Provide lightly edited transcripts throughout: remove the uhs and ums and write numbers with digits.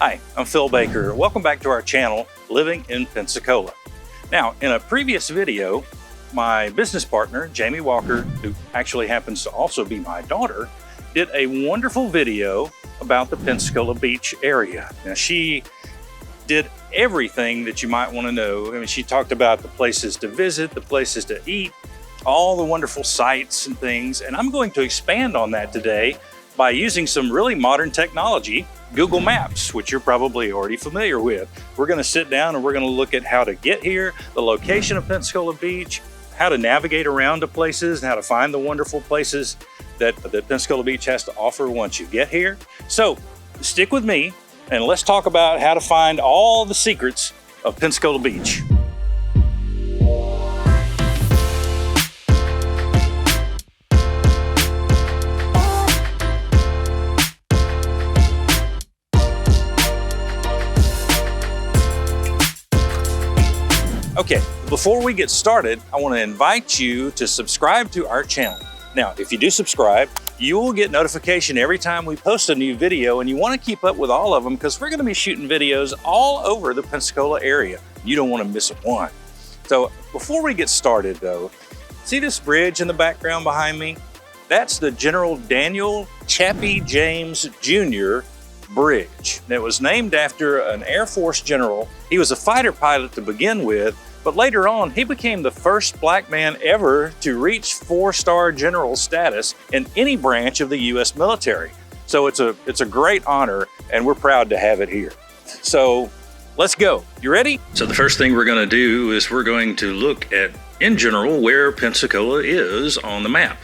Hi, I'm Phil Baker. Welcome back to our channel, Living in Pensacola. Now, in a previous video, my business partner, Jamie Walker, who actually happens to also be my daughter, did a wonderful video about the Pensacola Beach area. Now, she did everything that you might want to know. I mean, she talked about the places to visit, the places to eat, all the wonderful sights and things. And I'm going to expand on that today by using some really modern technology, Google Maps, which you're probably already familiar with. We're going to sit down and we're going to look at how to get here, the location of Pensacola Beach, how to navigate around to places, and how to find the wonderful places that Pensacola Beach has to offer once you get here. So stick with me and let's talk about how to find all the secrets of Pensacola Beach. Okay, before we get started, I want to invite you to subscribe to our channel. Now, if you do subscribe, you will get notification every time we post a new video, and you want to keep up with all of them because we're going to be shooting videos all over the Pensacola area. You don't want to miss one. So before we get started though, see this bridge in the background behind me? That's the General Daniel Chappie James Jr. Bridge. It was named after an Air Force general. He was a fighter pilot to begin with, but later on, he became the first black man ever to reach 4-star general status in any branch of the U.S. military. So it's a great honor, and we're proud to have it here. So let's go. You ready? So the first thing we're going to do is we're going to look at, in general, where Pensacola is on the map.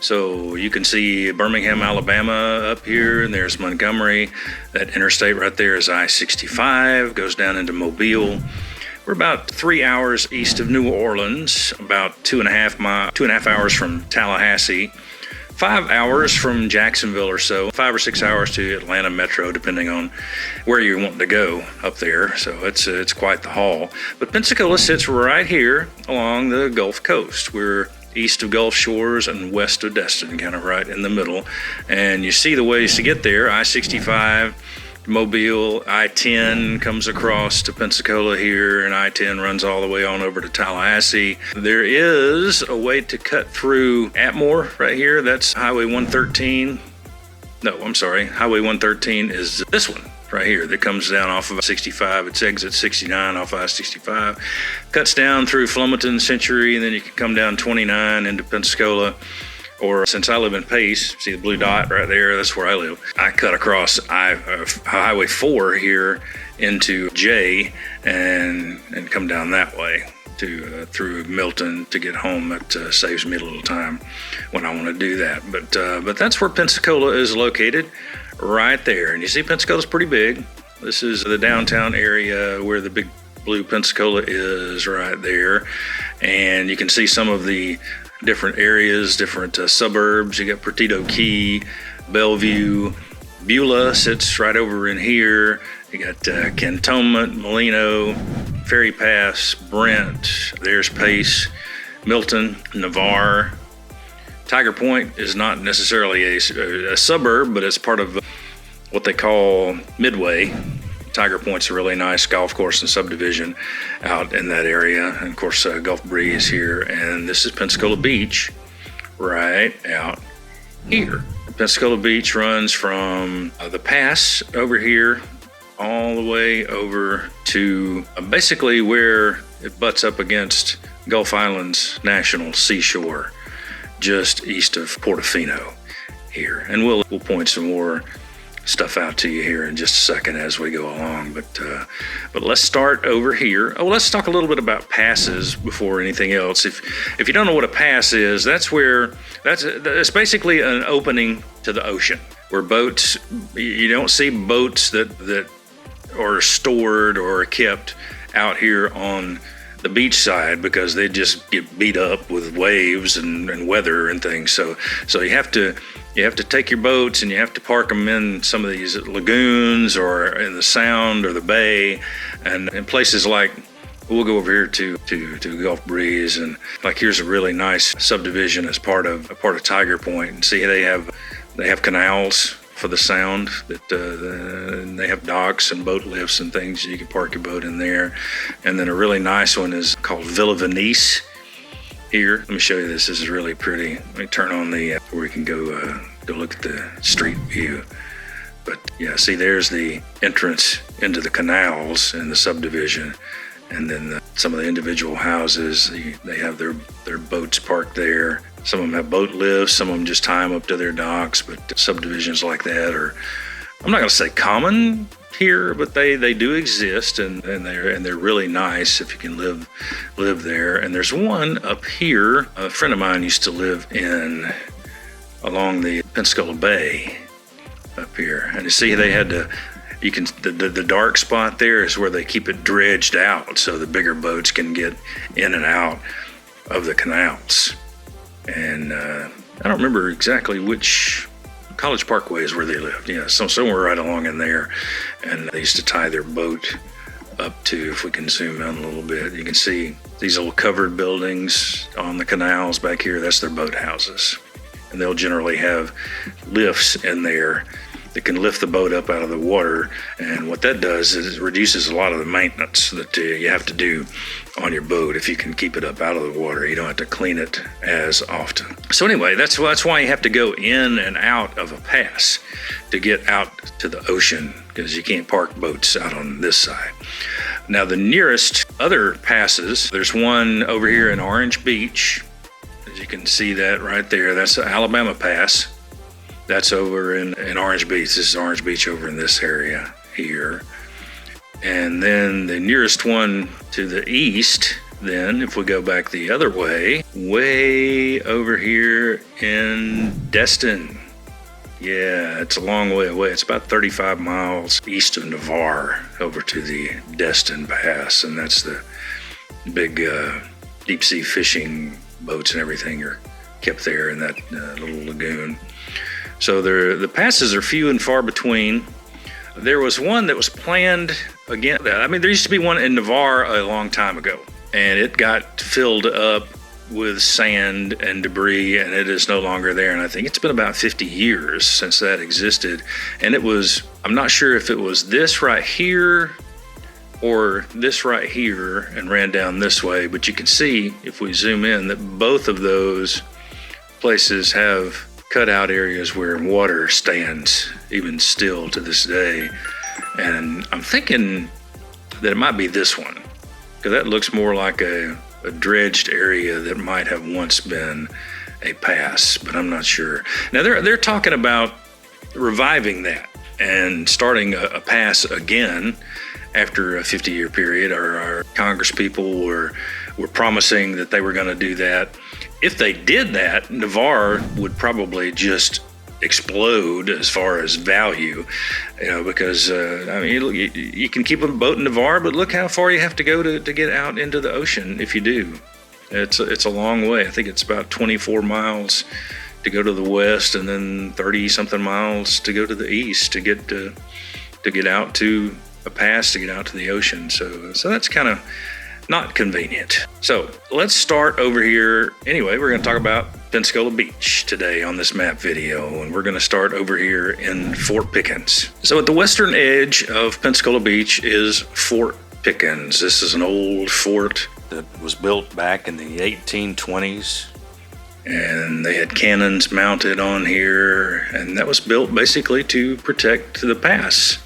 So you can see Birmingham, Alabama up here, and there's Montgomery. That interstate right there is I-65, goes down into Mobile. We're about 3 hours east of New Orleans, about 2.5 hours from Tallahassee, 5 hours from Jacksonville or so, 5 or 6 hours to Atlanta Metro, depending on where you want to go up there. So it's quite the haul. But Pensacola sits right here along the Gulf Coast. We're east of Gulf Shores and west of Destin, kind of right in the middle. And you see the ways to get there. I-65, Mobile, I-10 comes across to Pensacola here, and I-10 runs all the way on over to Tallahassee. There is a way to cut through Atmore right here. That's Highway 113. No, I'm sorry. Highway 113 is this one right here that comes down off of 65. It's exit 69 off I-65. Cuts down through Flumiton, Century, and then you can come down 29 into Pensacola. Or since I live in Pace, see the blue dot right there, that's where I live. I cut across Highway 4 here into J and come down that way to through Milton to get home. That saves me a little time when I want to do that. But that's where Pensacola is located, right there. And you see Pensacola's pretty big. This is the downtown area where the big blue Pensacola is right there. And you can see some of the different areas, different suburbs. You got Portofino Key, Bellevue, Beulah sits right over in here. You got Cantonment, Molino, Ferry Pass, Brent, there's Pace, Milton, Navarre. Tiger Point is not necessarily a suburb, but it's part of what they call Midway. Tiger Point's a really nice golf course and subdivision out in that area. And of course, Gulf Breeze here. And this is Pensacola Beach right out here. Pensacola Beach runs from the pass over here all the way over to basically where it butts up against Gulf Islands National Seashore, just east of Portofino here. And we'll point some more stuff out to you here in just a second as we go along, but let's start over here. Oh, let's talk a little bit about passes before anything else. If you don't know what a pass is, that's basically an opening to the ocean where boats, you don't see boats that are stored or kept out here on the beach side because they just get beat up with waves and weather and things. So you have to take your boats and you have to park them in some of these lagoons or in the Sound or the Bay, and in places like, we'll go over here to Gulf Breeze, and like here's a really nice subdivision as part of Tiger Point, and see they have canals for the sound. And they have docks and boat lifts and things. You can park your boat in there. And then a really nice one is called Villa Venice here. Let me show you this. This is really pretty. Let me turn on the where we can go look at the street view. But yeah, see, there's the entrance into the canals in the subdivision. And then some of the individual houses, they have their boats parked there. Some of them have boat lifts, some of them just tie them up to their docks, but subdivisions like that are, I'm not going to say common here, but they do exist, and they're really nice if you can live there. And there's one up here, a friend of mine used to live in along the Pensacola Bay up here. And you see they had to, you can, the dark spot there is where they keep it dredged out so the bigger boats can get in and out of the canals. And I don't remember exactly which College Parkway is where they lived. Yeah, so somewhere right along in there. And they used to tie their boat up to, if we can zoom in a little bit, you can see these little covered buildings on the canals back here. That's their boat houses. And they'll generally have lifts in there that can lift the boat up out of the water. And what that does is it reduces a lot of the maintenance that you have to do on your boat. If you can keep it up out of the water, you don't have to clean it as often. So anyway, that's why you have to go in and out of a pass to get out to the ocean, because you can't park boats out on this side. Now the nearest other passes, there's one over here in Orange Beach. As you can see that right there, that's the Alabama Pass. That's over in Orange Beach. This is Orange Beach over in this area here. And then the nearest one to the east, then, if we go back the other way over here in Destin. Yeah, it's a long way away. It's about 35 miles east of Navarre over to the Destin Pass. And that's the big deep sea fishing boats and everything are kept there in that little lagoon. So the passes are few and far between. There was one that was planned again. I mean, there used to be one in Navarre a long time ago, and it got filled up with sand and debris, and it is no longer there. And I think it's been about 50 years since that existed. And it was, I'm not sure if it was this right here or this right here and ran down this way, but you can see if we zoom in that both of those places have cutout areas where water stands even still to this day. And I'm thinking that it might be this one, because that looks more like a dredged area that might have once been a pass, but I'm not sure. Now they're talking about reviving that and starting a pass again after a 50-year period. Our Congress people were promising that they were going to do that. If they did that, Navarre would probably just explode as far as value, because I mean, you can keep a boat in Navarre, but look how far you have to go to get out into the ocean if you do. It's a long way. I think it's about 24 miles to go to the west, and then 30-something miles to go to the east to get out to a pass to get out to the ocean. So that's kind of not convenient. So let's start over here. Anyway, we're going to talk about Pensacola Beach today on this map video, and we're going to start over here in Fort Pickens. So at the western edge of Pensacola Beach is Fort Pickens. This is an old fort that was built back in the 1820s, and they had cannons mounted on here, and that was built basically to protect the pass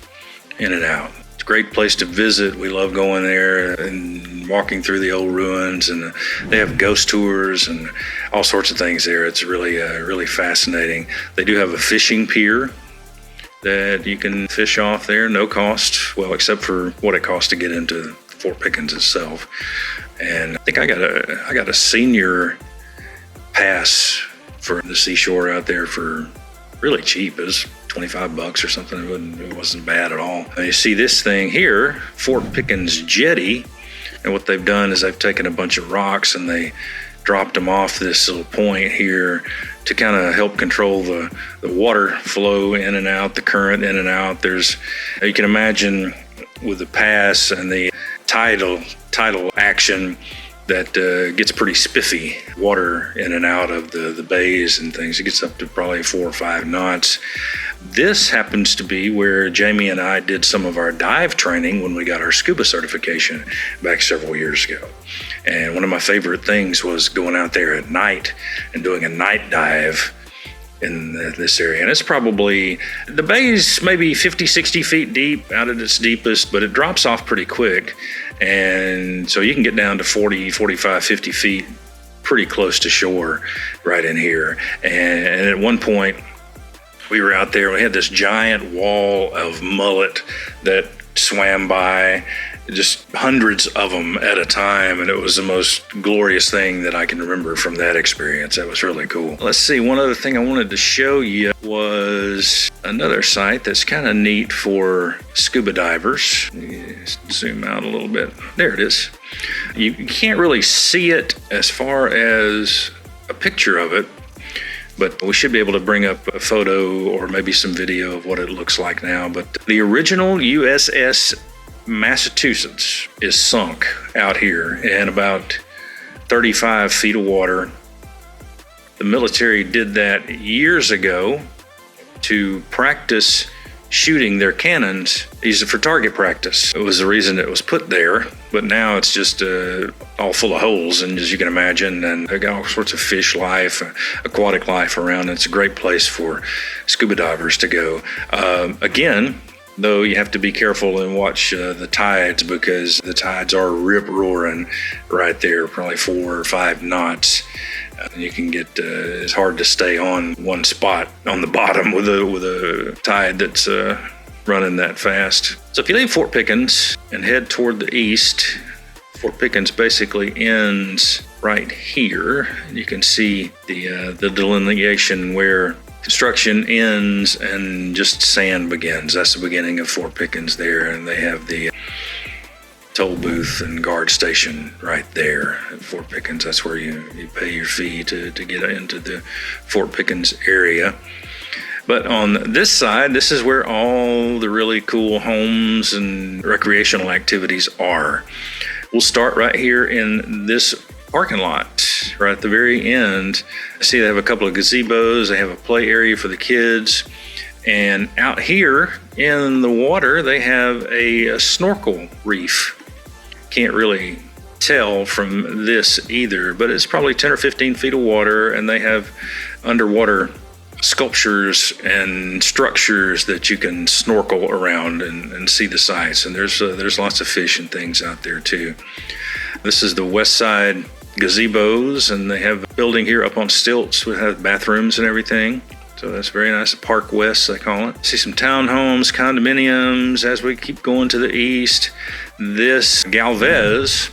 in and out. It's a great place to visit. We love going there and walking through the old ruins, and they have ghost tours and all sorts of things there. It's really fascinating. They do have a fishing pier that you can fish off there, no cost, well, except for what it costs to get into Fort Pickens itself. And I think I got a senior pass for the Seashore out there for really cheap. It was $25 or something. It wasn't bad at all. And you see this thing here, Fort Pickens Jetty, and what they've done is they've taken a bunch of rocks and they dropped them off this little point here to kind of help control the water flow in and out, the current in and out. You can imagine with the pass and the tidal action that gets pretty spiffy, water in and out of the bays and things. It gets up to probably 4 or 5 knots. This happens to be where Jamie and I did some of our dive training when we got our scuba certification back several years ago. And one of my favorite things was going out there at night and doing a night dive in this area. And it's probably, the bay's maybe 50, 60 feet deep out at its deepest, but it drops off pretty quick. And so you can get down to 40, 45, 50 feet pretty close to shore right in here. And at one point, we were out there, we had this giant wall of mullet that swam by, just hundreds of them at a time, and it was the most glorious thing that I can remember from that experience. That was really cool. Let's see, one other thing I wanted to show you was another site that's kind of neat for scuba divers. Zoom out a little bit. There it is. You can't really see it as far as a picture of it, but we should be able to bring up a photo or maybe some video of what it looks like now. But the original USS Massachusetts is sunk out here in about 35 feet of water. The military did that years ago to practice shooting their cannons. Used it for target practice. It was the reason it was put there, but now it's just all full of holes, and as you can imagine, and they got all sorts of fish life, aquatic life around. It's a great place for scuba divers to go. Again, though, you have to be careful and watch the tides, because the tides are rip-roaring right there, probably 4 or 5 knots. You can get, it's hard to stay on one spot on the bottom with a tide that's running that fast. So if you leave Fort Pickens and head toward the east, Fort Pickens basically ends right here. You can see the delineation where construction ends and just sand begins. That's the beginning of Fort Pickens there, and they have the Tollbooth and guard station right there at Fort Pickens. That's where you pay your fee to get into the Fort Pickens area. But on this side, this is where all the really cool homes and recreational activities are. We'll start right here in this parking lot, right at the very end. I see they have a couple of gazebos. They have a play area for the kids. And out here in the water, they have a snorkel reef. Can't really tell from this either, but it's probably 10 or 15 feet of water, and they have underwater sculptures and structures that you can snorkel around and see the sights. And there's lots of fish and things out there too. This is the west side gazebos, and they have a building here up on stilts with have bathrooms and everything. So that's very nice. Park West, they call it. See some townhomes, condominiums as we keep going to the east. This Galvez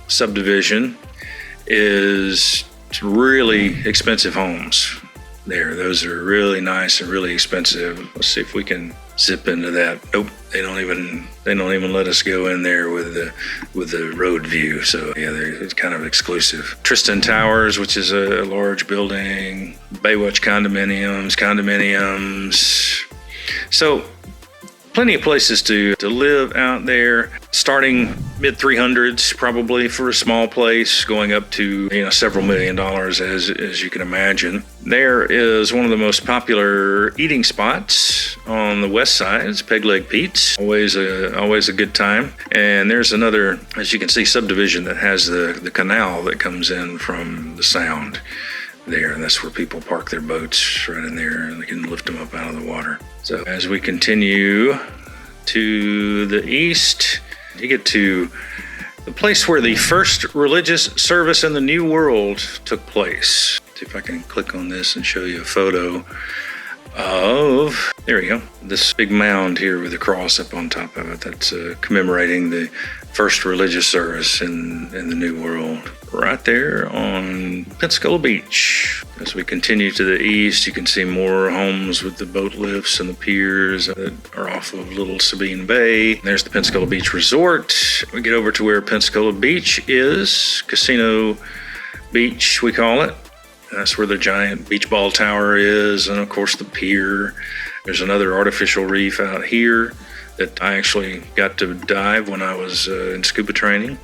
subdivision is really expensive homes there. Those are really nice and really expensive. Let's see if we can zip into that. Nope, they don't even let us go in there with the road view. So yeah, it's kind of exclusive. Tristan Towers, which is a large building. Baywatch condominiums. So plenty of places to live out there, starting mid 300s probably for a small place, going up to several $1 million as you can imagine. There is one of the most popular eating spots on the west side. It's Peg Leg Pete's, always a good time. And there's another, as you can see, subdivision that has the canal that comes in from the sound there, and that's where people park their boats right in there, and they can lift them up out of the water. So as we continue to the east, you get to the place where the first religious service in the New World took place. See if I can click on this and show you a photo of, there you go, this big mound here with a cross up on top of it. That's commemorating the first religious service in the New World. Right there on Pensacola Beach. As we continue to the east, you can see more homes with the boat lifts and the piers that are off of Little Sabine Bay. There's the Pensacola Beach Resort. We get over to where Pensacola Beach is, Casino Beach we call it. That's where the giant beach ball tower is, and of course the pier. There's another artificial reef out here that I actually got to dive when I was in scuba training.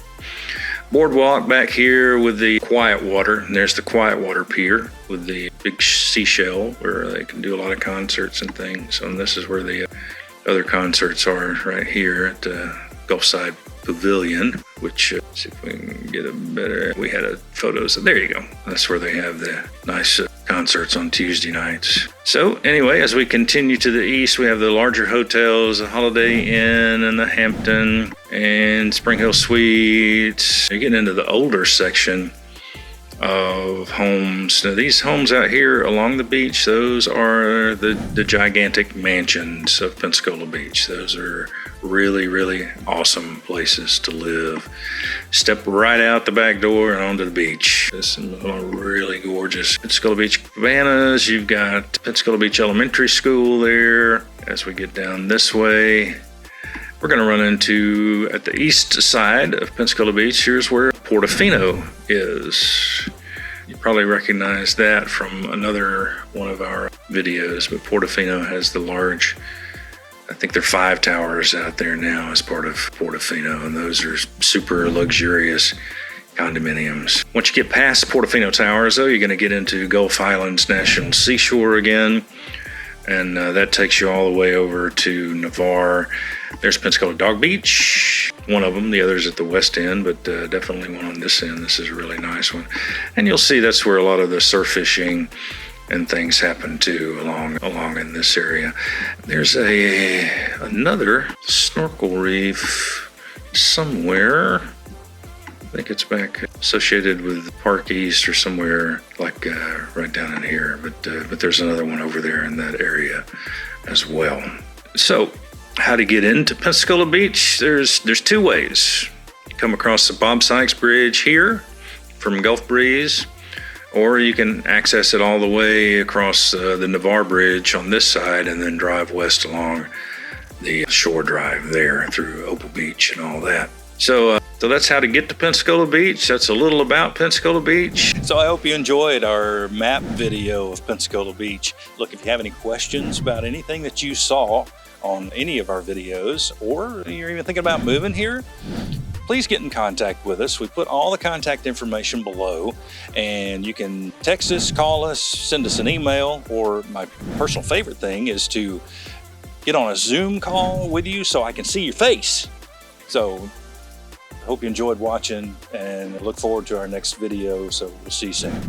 boardwalk back here with the Quietwater, and there's the Quietwater Pier with the big seashell where they can do a lot of concerts and things. And this is where the other concerts are, right here at Gulfside Pavilion, which see if we can get a better, we had photos, there you go. That's where they have the nice concerts on Tuesday nights. So anyway, as we continue to the east, we have the larger hotels, the Holiday Inn and the Hampton and Spring Hill Suites. You're getting into the older section of homes. Now these homes out here along the beach, those are the gigantic mansions of Pensacola Beach. Those are really, really awesome places to live. Step right out the back door and onto the beach. There's some really gorgeous Pensacola Beach cabanas. You've got Pensacola Beach Elementary School there. As we get down this way, we're going to run into, at the east side of Pensacola Beach, here's where Portofino is. You probably recognize that from another one of our videos, but Portofino has the large, I think there are 5 towers out there now as part of Portofino, and those are super luxurious condominiums. Once you get past Portofino Towers, though, you're going to get into Gulf Islands National Seashore again, and that takes you all the way over to Navarre. There's Pensacola Dog Beach, one of them. The other's at the west end, but definitely one on this end. This is a really nice one. And you'll see that's where a lot of the surf fishing and things happen too along in this area. There's another snorkel reef somewhere. I think it's back associated with Park East or somewhere like right down in here. But there's another one over there in that area as well. So how to get into Pensacola Beach? There's 2 ways. You come across the Bob Sykes Bridge here from Gulf Breeze, or you can access it all the way across the Navarre Bridge on this side and then drive west along the shore drive there through Opal Beach and all that. So that's how to get to Pensacola Beach. That's a little about Pensacola Beach. So I hope you enjoyed our map video of Pensacola Beach. Look, if you have any questions about anything that you saw on any of our videos, or you're even thinking about moving here, please get in contact with us. We put all the contact information below, and you can text us, call us, send us an email, or my personal favorite thing is to get on a Zoom call with you so I can see your face. So I hope you enjoyed watching, and look forward to our next video. So we'll see you soon.